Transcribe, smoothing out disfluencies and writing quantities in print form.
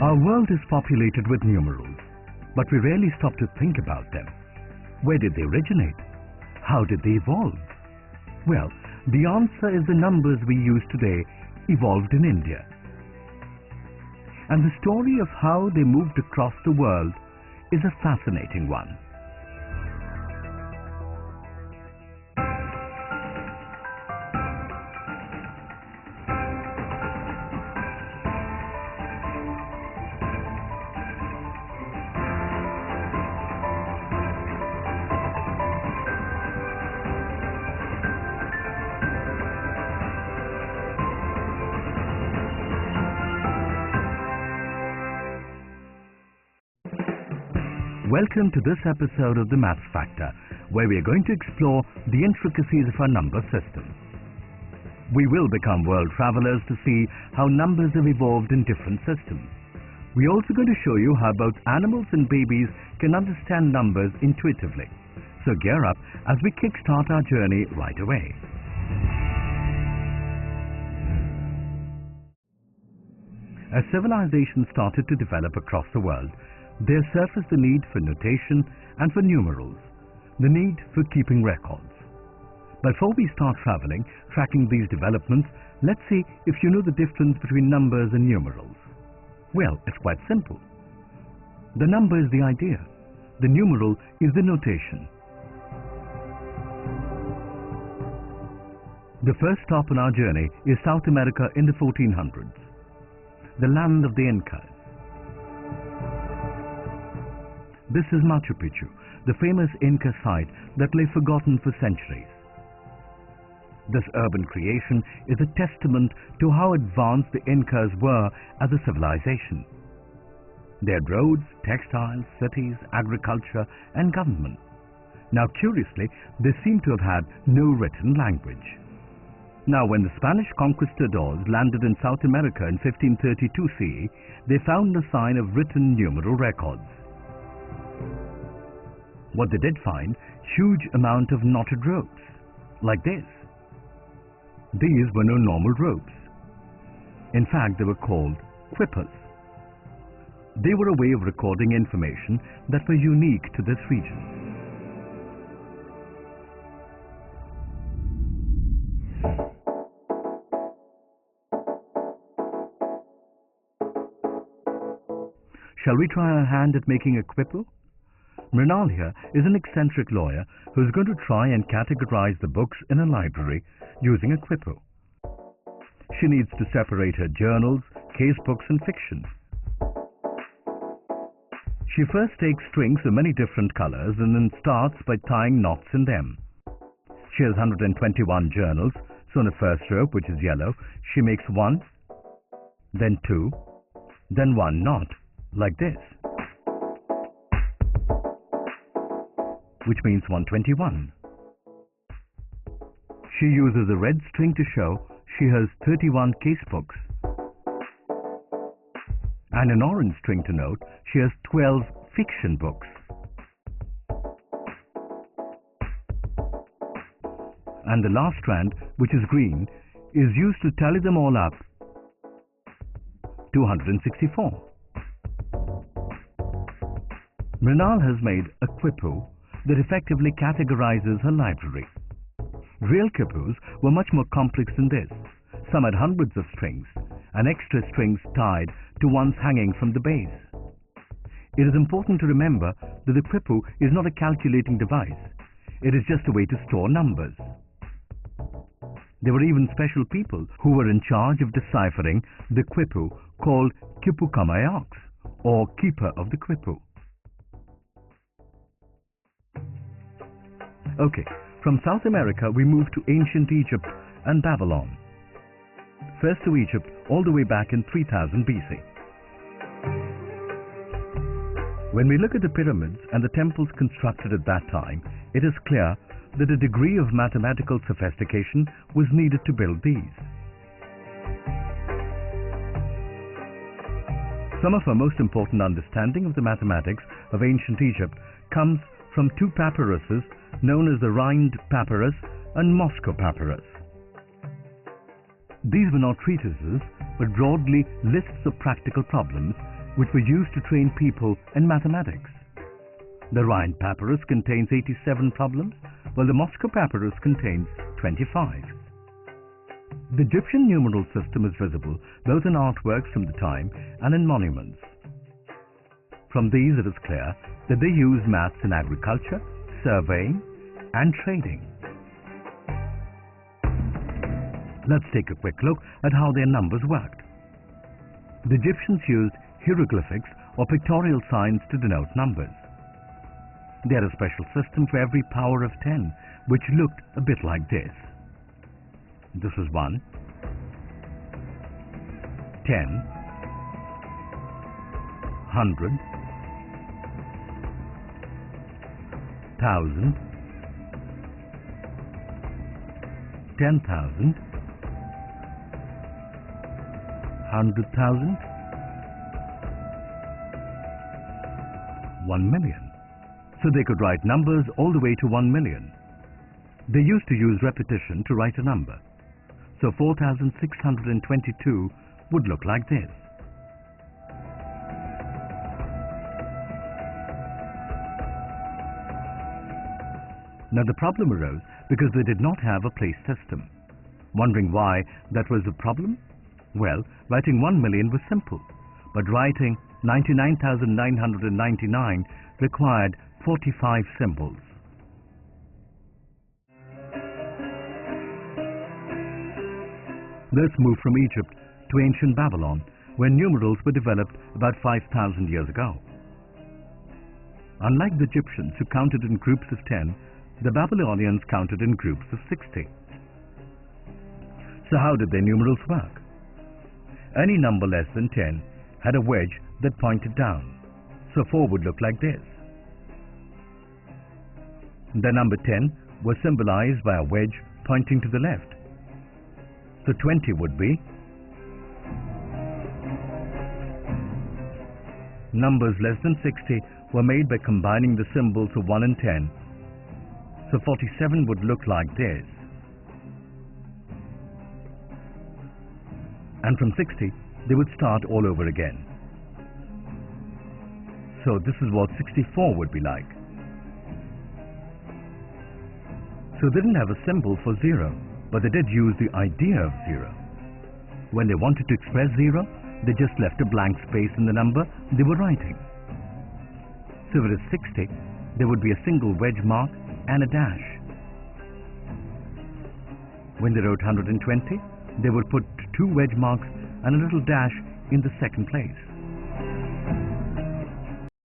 Our world is populated with numerals, but we rarely stop to think about them. Where did they originate? How did they evolve? Well, the answer is the numbers we use today evolved in India. And the story of how they moved across the world is a fascinating one. Welcome to this episode of the Maths Factor, where we are going to explore the intricacies of our number system. We will become world travelers to see how numbers have evolved in different systems. We are also going to show you how both animals and babies can understand numbers intuitively. So gear up as we kickstart our journey right away. As civilization started to develop across the world, there surfaced the need for notation and for numerals, the need for keeping records. Before we start tracking these developments, let's see if you know the difference between numbers and numerals. Well, it's quite simple. The number is the idea. The numeral is the notation. The first stop on our journey is South America in the 1400s, the land of the Incas. This is Machu Picchu, the famous Inca site that lay forgotten for centuries. This urban creation is a testament to how advanced the Incas were as a civilization. They had roads, textiles, cities, agriculture, and government. Now, curiously, they seem to have had no written language. Now, when the Spanish conquistadors landed in South America in 1532 CE, they found a sign of written numeral records. What they did find, huge amount of knotted ropes, like this. These were no normal ropes. In fact, they were called quippers. They were a way of recording information that were unique to this region. Shall we try our hand at making a quipper? Mrinal here is an eccentric lawyer who is going to try and categorize the books in a library using a quipper. She needs to separate her journals, case books and fiction. She first takes strings of many different colors and then starts by tying knots in them. She has 121 journals, so on the first rope, which is yellow, she makes 1, then 2, then 1 knot, like this, which means 121. She uses a red string to show she has 31 case books, and an orange string to note she has 12 fiction books. And the last strand, which is green, is used to tally them all up, 264. Mrinal has made a quipper that effectively categorizes her library. Real quippers were much more complex than this. Some had hundreds of strings and extra strings tied to ones hanging from the base. It is important to remember that the quipper is not a calculating device. It is just a way to store numbers. There were even special people who were in charge of deciphering the quipper, called Kipukamayoks, or keeper of the quipper. Okay, from South America we move to ancient Egypt and Babylon. First to Egypt, all the way back in 3000 BC. When we look at the pyramids and the temples constructed at that time, it is clear that a degree of mathematical sophistication was needed to build these. Some of our most important understanding of the mathematics of ancient Egypt comes from two papyruses known as the Rind Papyrus and Moscow Papyrus. These were not treatises, but broadly lists of practical problems which were used to train people in mathematics. The Rhind papyrus contains 87 problems, while the Moscow papyrus contains 25. The Egyptian numeral system is visible both in artworks from the time and in monuments. From these it is clear that they used maths in agriculture, surveying and trading. Let's take a quick look at how their numbers worked. The Egyptians used hieroglyphics or pictorial signs to denote numbers. They had a special system for every power of 10, which looked a bit like this. This is 1, 10, 100, 1000, 10,000, 100,000, 1 million. So they could write numbers all the way to 1 million. They used to use repetition to write a number. So 4,622 would look like this. Now the problem arose because they did not have a place system. Wondering why that was a problem? Well, writing 1 million was simple, but writing 99,999 required 45 symbols. Let's move from Egypt to ancient Babylon, where numerals were developed about 5,000 years ago. Unlike the Egyptians who counted in groups of 10, the Babylonians counted in groups of 60. So how did their numerals work? Any number less than 10 had a wedge that pointed down, so 4 would look like this. The number 10 was symbolized by a wedge pointing to the left. So 20 would be. Numbers less than 60 were made by combining the symbols of 1 and 10. So 47 would look like this. And from 60, they would start all over again. So this is what 64 would be like. So they didn't have a symbol for 0, but they did use the idea of 0. When they wanted to express 0, they just left a blank space in the number they were writing. So if it is 60, there would be a single wedge mark and a dash. When they wrote 120, they would put 2 wedge marks and a little dash in the second place.